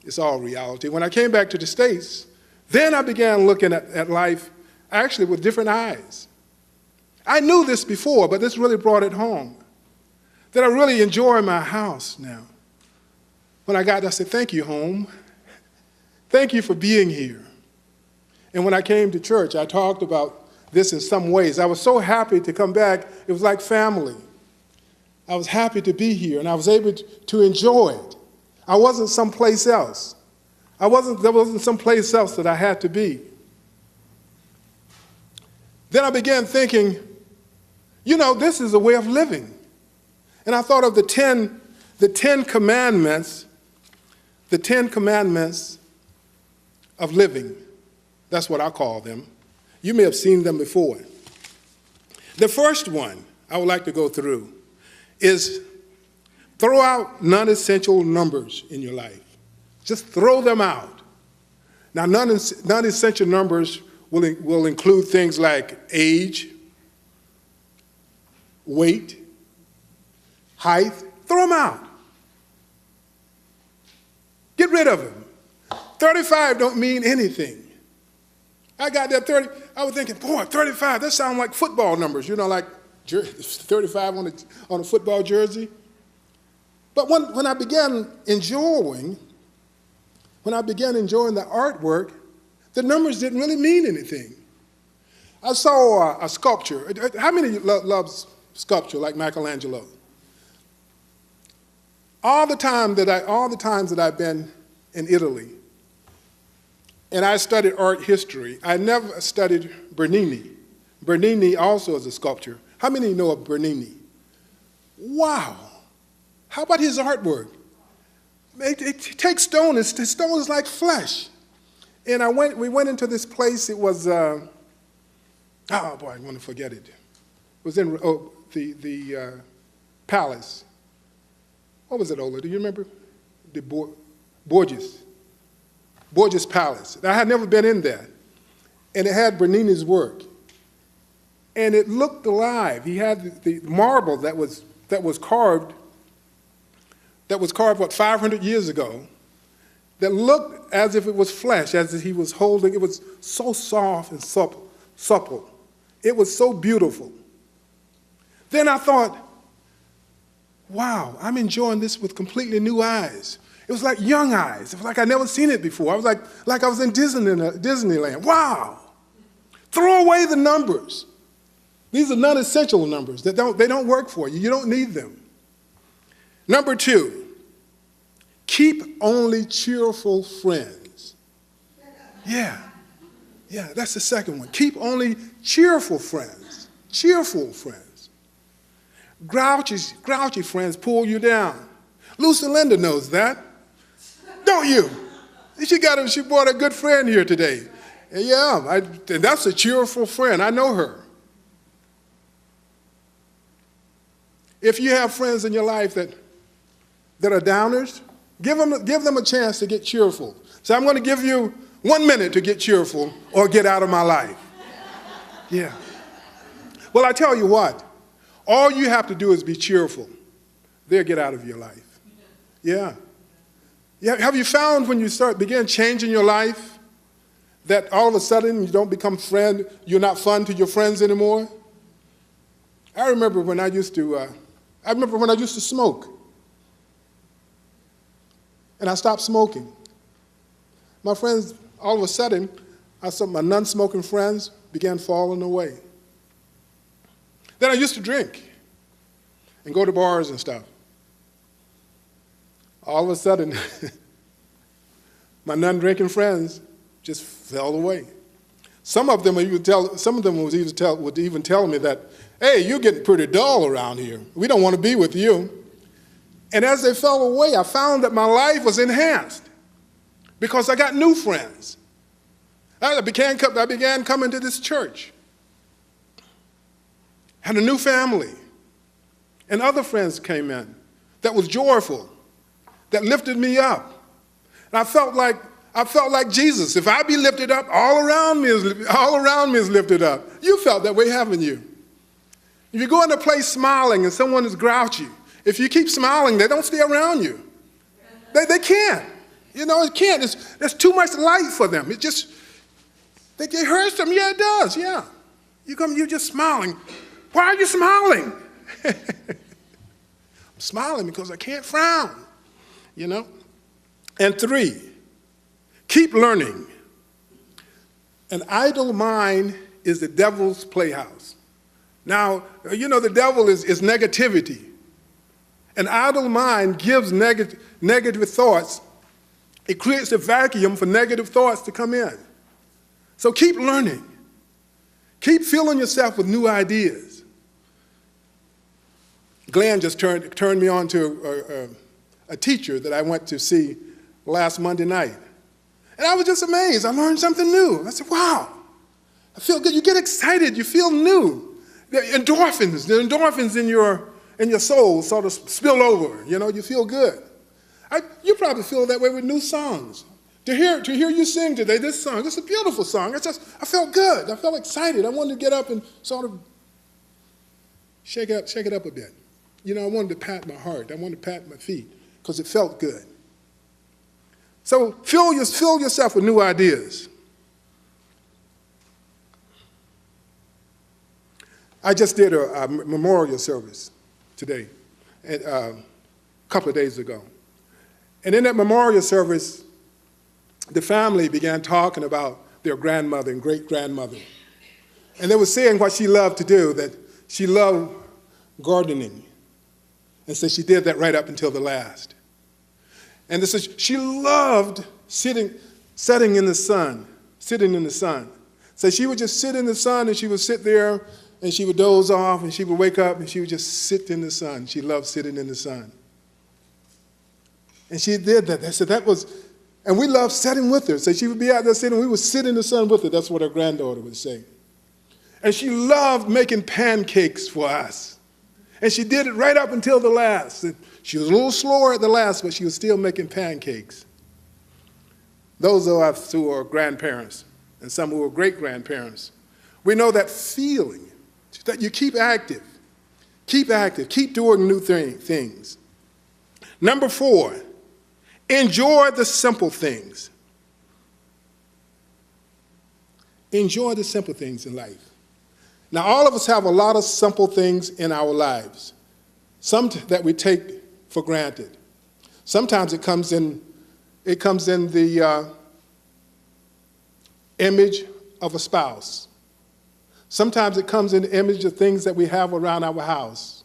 It's all reality. When I came back to the States, then I began looking at life actually with different eyes. I knew this before, but this really brought it home, that I really enjoy my house now. When I got there, I said, thank you, home. Thank you for being here. And when I came to church, I talked about this in some ways. I was so happy to come back. It was like family. I was happy to be here, and I was able to enjoy it. I wasn't someplace else. There wasn't someplace else that I had to be. Then I began thinking, this is a way of living. And I thought of the 10 commandments, the 10 commandments of living. That's what I call them. You may have seen them before. The first one I would like to go through is throw out non-essential numbers in your life. Just throw them out. Now, non-essential numbers will include things like age, weight, height. Throw them out. Get rid of them. 35 don't mean anything. I got that 30. I was thinking, boy, 35, that sounds like football numbers, like 35 on a football jersey. But when I began enjoying the artwork, the numbers didn't really mean anything. I saw a sculpture. How many love sculpture like Michelangelo? All the times that I've been in Italy, and I studied art history, I never studied Bernini. Bernini also is a sculptor. How many know of Bernini? Wow. How about his artwork? It takes stone. Stone is like flesh. And we went into this place. It was, oh boy, I want to forget it. It was in the palace. What was it, Ola? Do you remember? The Borges Palace. I had never been in there. And it had Bernini's work. And it looked alive. He had the marble that was carved, what, 500 years ago, that looked as if it was flesh, as if he was holding. It was so soft and supple. It was so beautiful. Then I thought, wow, I'm enjoying this with completely new eyes. It was like young eyes. It was like I'd never seen it before. I was like I was in Disneyland. Wow. Throw away the numbers. These are non-essential numbers. They don't work for you. You don't need them. Number 2, keep only cheerful friends. Yeah, that's the second one. Keep only cheerful friends. Cheerful friends. Grouchy friends pull you down. Lucy Linda knows that. Don't you? She brought a good friend here today. And yeah, and that's a cheerful friend. I know her. If you have friends in your life that are downers, give them a chance to get cheerful. So I'm going to give you 1 minute to get cheerful or get out of my life. Yeah. Well, I tell you what, all you have to do is be cheerful. They'll get out of your life. Yeah. Have you found when you begin changing your life that all of a sudden you don't become you're not fun to your friends anymore? I remember when I used to smoke. And I stopped smoking. My friends, all of a sudden, I saw my non-smoking friends began falling away. Then I used to drink and go to bars and stuff. All of a sudden, my non-drinking friends just fell away. Some of them would even tell me that, hey, you're getting pretty dull around here. We don't want to be with you. And as they fell away, I found that my life was enhanced because I got new friends. I began coming to this church. Had a new family. And other friends came in that was joyful, that lifted me up. And I felt like Jesus. If I be lifted up, all around me is lifted up. You felt that way, haven't you? If you go into a place smiling and someone is grouchy, if you keep smiling, they don't stay around you. They can't. You know, it can't. There's too much light for them. It just, it hurts them. Yeah, it does, yeah. You're just smiling. Why are you smiling? I'm smiling because I can't frown, you know. And 3, keep learning. An idle mind is the devil's playhouse. Now, you know, the devil is negativity. An idle mind gives negative thoughts. It creates a vacuum for negative thoughts to come in. So keep learning. Keep filling yourself with new ideas. Glenn just turned me on to a teacher that I went to see last Monday night. And I was just amazed. I learned something new. I said, wow, I feel good. You get excited. You feel new. The endorphins in your soul sort of spill over. You know, you feel good. You probably feel that way with new songs. To hear you sing today, this song, this is a beautiful song. I felt good. I felt excited. I wanted to get up and sort of shake it up a bit. You know, I wanted to pat my heart. I wanted to pat my feet because it felt good. So fill yourself with new ideas. I just did a memorial service today, a couple of days ago. And in that memorial service, the family began talking about their grandmother and great-grandmother. And they were saying what she loved to do, that she loved gardening. And so she did that right up until the last. And this is, she loved sitting in the sun. So she would just sit in the sun, and she would sit there, and she would doze off, and she would wake up, and she would just sit in the sun. She loved sitting in the sun. And she did that. So that was, and we loved sitting with her. So she would be out there sitting, we would sit in the sun with her. That's what her granddaughter would say. And she loved making pancakes for us. And she did it right up until the last. She was a little slower at the last, but she was still making pancakes. Those of us who are grandparents, and some who are great-grandparents, we know that feeling, that you keep active, keep doing new things. Number 4, enjoy the simple things. Enjoy the simple things in life. Now, all of us have a lot of simple things in our lives, some that we take for granted. Sometimes it comes in the image of a spouse. Sometimes it comes in the image of things that we have around our house.